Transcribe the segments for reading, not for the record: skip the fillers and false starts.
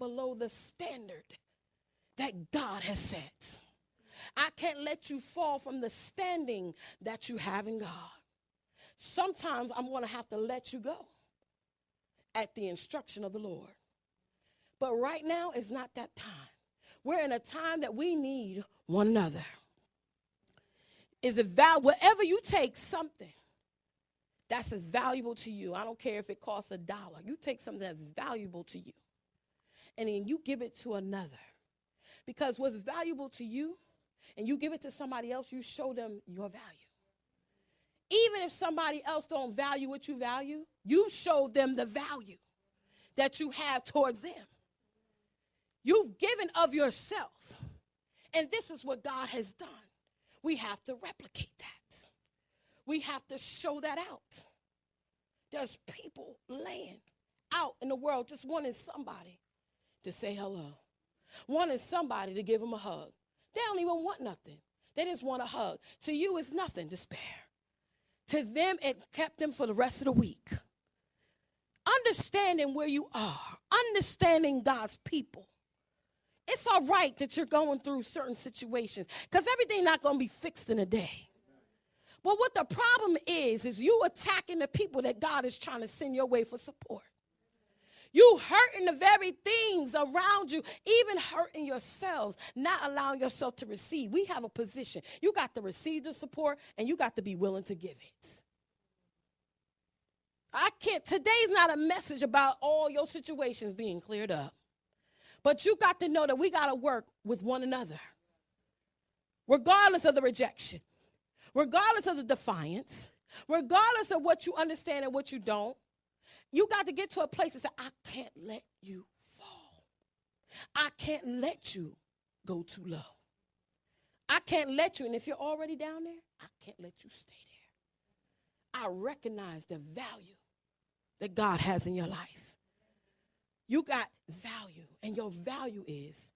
below the standard that God has set. I can't let you fall from the standing that you have in God. Sometimes I'm going to have to let you go at the instruction of the Lord. But right now is not that time. We're in a time that we need one another. Is it whatever you take something that's as valuable to you. I don't care if it costs $1. You take something that's valuable to you, and then you give it to another. Because what's valuable to you, and you give it to somebody else, you show them your value. Even if somebody else don't value what you value, you show them the value that you have towards them. You've given of yourself. And this is what God has done. We have to replicate that. We have to show that out. There's people laying out in the world just wanting somebody to say hello. Wanting somebody to give them a hug. They don't even want nothing. They just want a hug. To you, it's nothing to spare. To them, it kept them for the rest of the week. Understanding where you are. Understanding God's people. It's all right that you're going through certain situations because everything's not going to be fixed in a day. But what the problem is you attacking the people that God is trying to send your way for support. You hurting the very things around you, even hurting yourselves, not allowing yourself to receive. We have a position. You got to receive the support, and you got to be willing to give it. Today's not a message about all your situations being cleared up. But you got to know that we got to work with one another. Regardless of the rejection, regardless of the defiance, regardless of what you understand and what you don't, you got to get to a place and say, I can't let you fall. I can't let you go too low. I can't let you, and if you're already down there, I can't let you stay there. I recognize the value that God has in your life. You got value, and your value is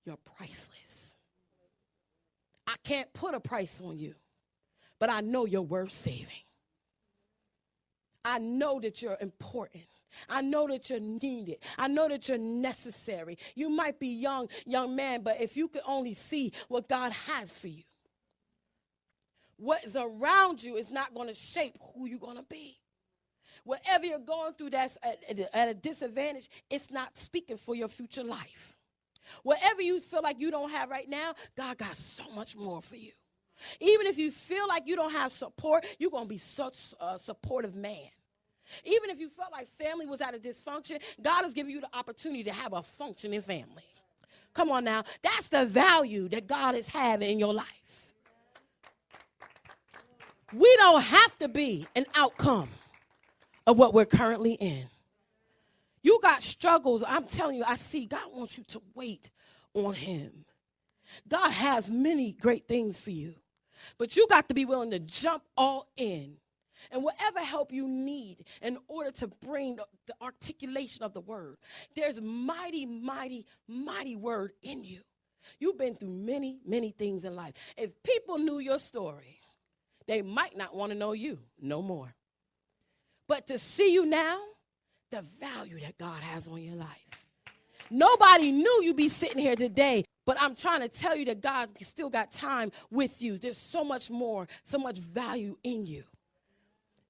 you're priceless. I can't put a price on you, but I know you're worth saving. I know that you're important. I know that you're needed. I know that you're necessary. You might be young man, but if you could only see what God has for you, what is around you is not going to shape who you're going to be. Whatever you're going through that's at a disadvantage, it's not speaking for your future life. Whatever you feel like you don't have right now, God got so much more for you. Even if you feel like you don't have support, you're going to be such a supportive man. Even if you felt like family was at a dysfunction, God is giving you the opportunity to have a functioning family. Come on now. That's the value that God is having in your life. We don't have to be an outcome of what we're currently in. You got struggles. I'm telling you, I see God wants you to wait on him. God has many great things for you, but you got to be willing to jump all in. And whatever help you need in order to bring the articulation of the word, there's mighty, mighty, mighty word in you. You've been through many, many things in life. If people knew your story, they might not want to know you no more. But to see you now, the value that God has on your life. Nobody knew you'd be sitting here today, but I'm trying to tell you that God still got time with you. There's so much more, so much value in you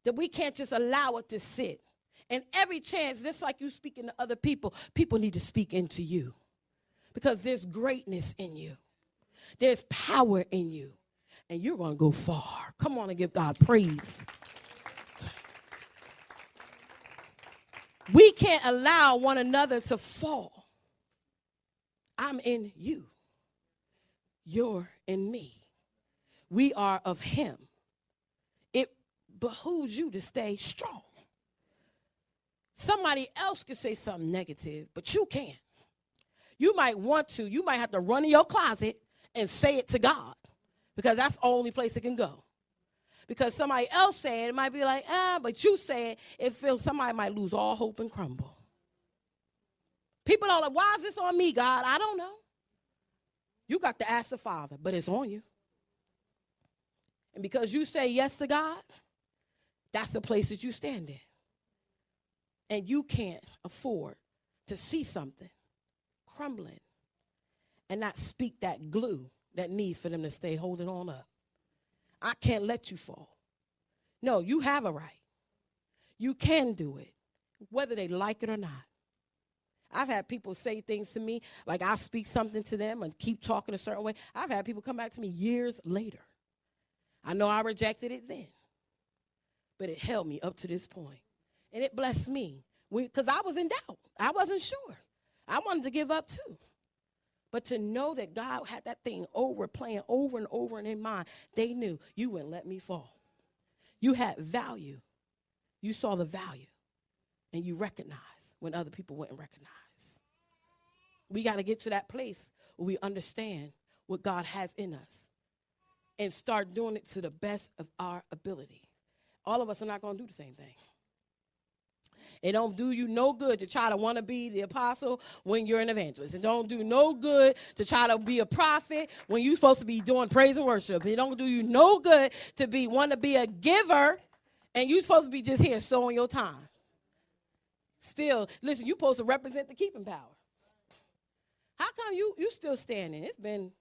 that we can't just allow it to sit. And every chance, just like you speaking to other people, people need to speak into you because there's greatness in you. There's power in you, and you're going to go far. Come on and give God praise. We can't allow one another to fall. I'm in you. You're in me. We are of him. It behooves you to stay strong. Somebody else could say something negative, but you can't. You might want to. You might have to run in your closet and say it to God because that's the only place it can go. Because somebody else saying it might be like, but you say it feels somebody might lose all hope and crumble. People don't like, why is this on me, God? I don't know. You got to ask the Father, but it's on you. And because you say yes to God, that's the place that you stand in. And you can't afford to see something crumbling and not speak that glue that needs for them to stay holding on up. I can't let you fall. No, you have a right. You can do it, whether they like it or not. I've had people say things to me, like I speak something to them and keep talking a certain way. I've had people come back to me years later. I know I rejected it then, but it held me up to this point. And it blessed me because I was in doubt. I wasn't sure. I wanted to give up too. But to know that God had that thing playing over and over in their mind, they knew you wouldn't let me fall. You had value. You saw the value, and you recognized when other people wouldn't recognize. We got to get to that place where we understand what God has in us and start doing it to the best of our ability. All of us are not going to do the same thing. It don't do you no good to try to want to be the apostle when you're an evangelist. It don't do no good to try to be a prophet when you're supposed to be doing praise and worship. It don't do you no good to want to be a giver and you're supposed to be just here sowing your time. Still, listen, you're supposed to represent the keeping power. How come you still standing? It's been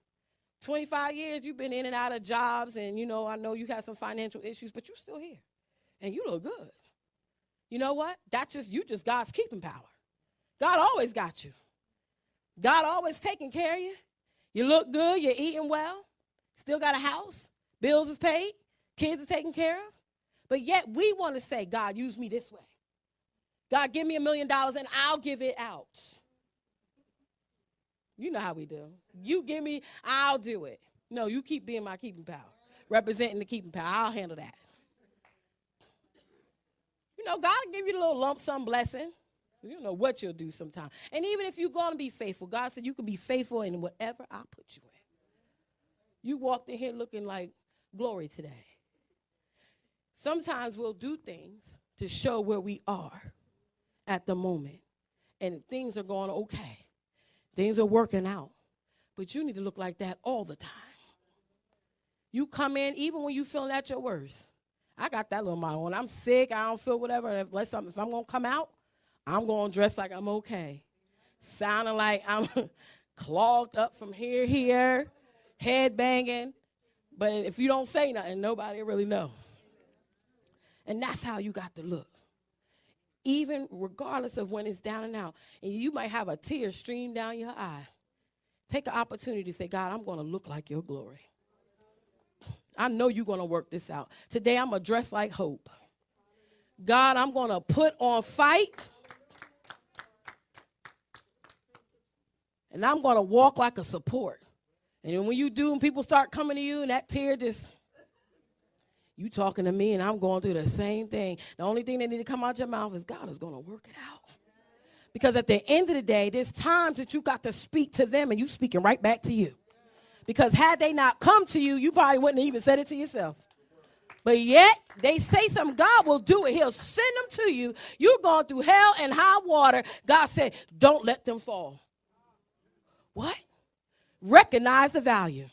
25 years. You've been in and out of jobs, and, I know you got some financial issues, but you're still here, and you look good. You know what? You just God's keeping power. God always got you. God always taking care of you. You look good. You're eating well. Still got a house. Bills is paid. Kids are taken care of. But yet we want to say, God, use me this way. God, give me $1 million, and I'll give it out. You know how we do. You give me, I'll do it. No, you keep being my keeping power. Representing the keeping power. I'll handle that. God will give you a little lump sum blessing. You don't know what you'll do sometime. And even if you're going to be faithful, God said you can be faithful in whatever I put you in. You walked in here looking like glory today. Sometimes we'll do things to show where we are at the moment. And things are going okay. Things are working out. But you need to look like that all the time. You come in even when you're feeling at your worst. I got that little motto. When I'm sick, I don't feel whatever. And if I'm going to come out, I'm going to dress like I'm okay. Sounding like I'm clogged up from here, head banging. But if you don't say nothing, nobody really know. And that's how you got to look. Even regardless of when it's down and out. And you might have a tear stream down your eye. Take an opportunity to say, God, I'm going to look like your glory. I know you're going to work this out. Today, I'm going to dress like hope. God, I'm going to put on fight. And I'm going to walk like a support. And then when you do, and people start coming to you, and that tear just, you talking to me, and I'm going through the same thing. The only thing that need to come out your mouth is God is going to work it out. Because at the end of the day, there's times that you got to speak to them, and you speaking right back to you. Because had they not come to you, you probably wouldn't have even said it to yourself. But yet, they say something, God will do it. He'll send them to you. You're going through hell and high water. God said, don't let them fall. What? Recognize the value.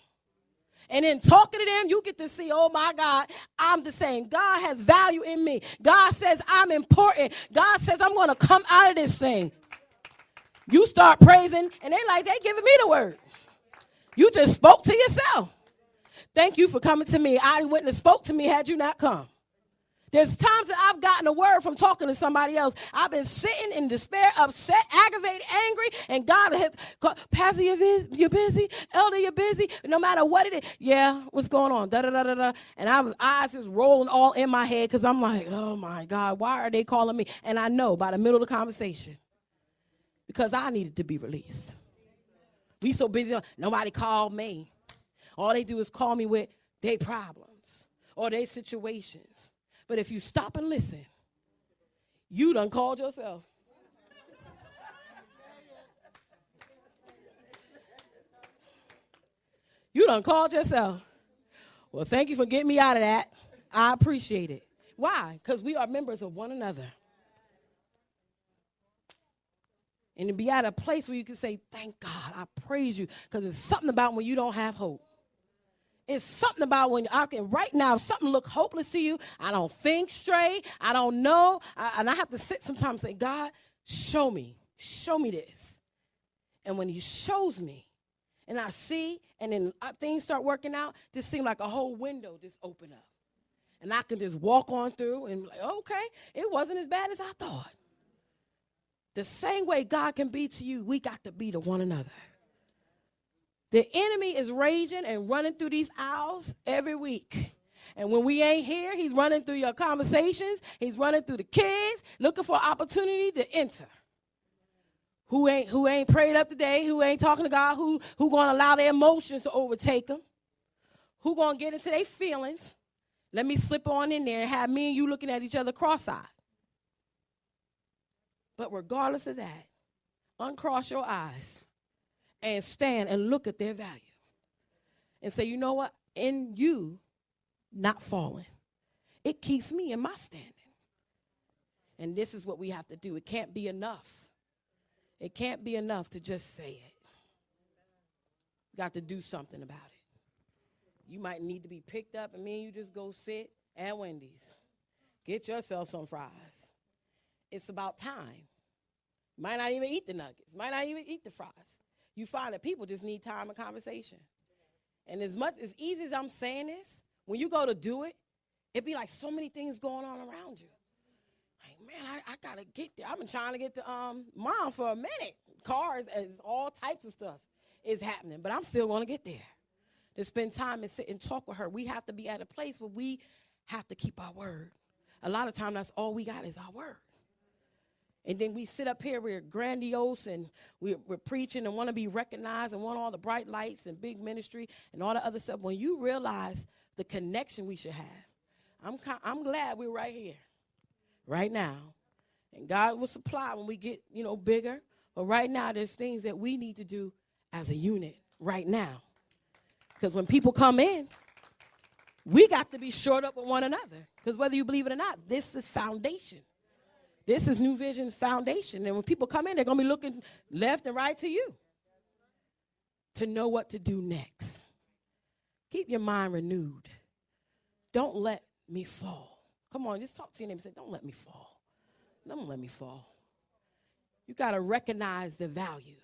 And in talking to them, you get to see, oh, my God, I'm the same. God has value in me. God says I'm important. God says I'm going to come out of this thing. You start praising, and they giving me the word. You just spoke to yourself. Thank you for coming to me. I wouldn't have spoke to me had you not come. There's times that I've gotten a word from talking to somebody else. I've been sitting in despair, upset, aggravated, angry, and God has called, Pastor, you're busy. Elder, you're busy. No matter what it is. Yeah, what's going on? Da-da-da-da-da. And eyes is rolling all in my head because I'm like, oh, my God, why are they calling me? And I know by the middle of the conversation because I needed to be released. We so busy, nobody called me. All they do is call me with their problems or their situations. But if you stop and listen, you done called yourself. You done called yourself. Well, thank you for getting me out of that. I appreciate it. Why? Because we are members of one another. And to be at a place where you can say, thank God, I praise you. Because it's something about when you don't have hope. It's something about when right now, if something look hopeless to you, I don't think straight, I don't know. And I have to sit sometimes and say, God, show me this. And when he shows me, and I see, and then things start working out, this seems like a whole window just open up. And I can just walk on through and like, okay, it wasn't as bad as I thought. The same way God can be to you, we got to be to one another. The enemy is raging and running through these aisles every week. And when we ain't here, he's running through your conversations. He's running through the kids, looking for opportunity to enter. Who ain't prayed up today, who ain't talking to God, who going to allow their emotions to overtake them, who going to get into their feelings. Let me slip on in there and have me and you looking at each other cross-eyed. But regardless of that, uncross your eyes and stand and look at their value. And say, you know what? In you not falling, it keeps me in my standing. And this is what we have to do. It can't be enough. It can't be enough to just say it. You got to do something about it. You might need to be picked up and me and you just go sit at Wendy's. Get yourself some fries. It's about time. Might not even eat the nuggets. Might not even eat the fries. You find that people just need time and conversation. And as easy as I'm saying this, when you go to do it, it be like so many things going on around you. Like, man, I got to get there. I've been trying to get to Mom for a minute. Cars and all types of stuff is happening. But I'm still going to get there. To spend time and sit and talk with her. We have to be at a place where we have to keep our word. A lot of times that's all we got is our word. And then we sit up here, we're grandiose and we're preaching and want to be recognized and want all the bright lights and big ministry and all the other stuff. When you realize the connection we should have, I'm glad we're right here, right now. And God will supply when we get, bigger. But right now there's things that we need to do as a unit right now. Because when people come in, we got to be shored up with one another. Because whether you believe it or not, this is foundation. This is New Vision's foundation. And when people come in, they're going to be looking left and right to you to know what to do next. Keep your mind renewed. Don't let me fall. Come on, just talk to your neighbor and say, don't let me fall. Don't let me fall. You got to recognize the value.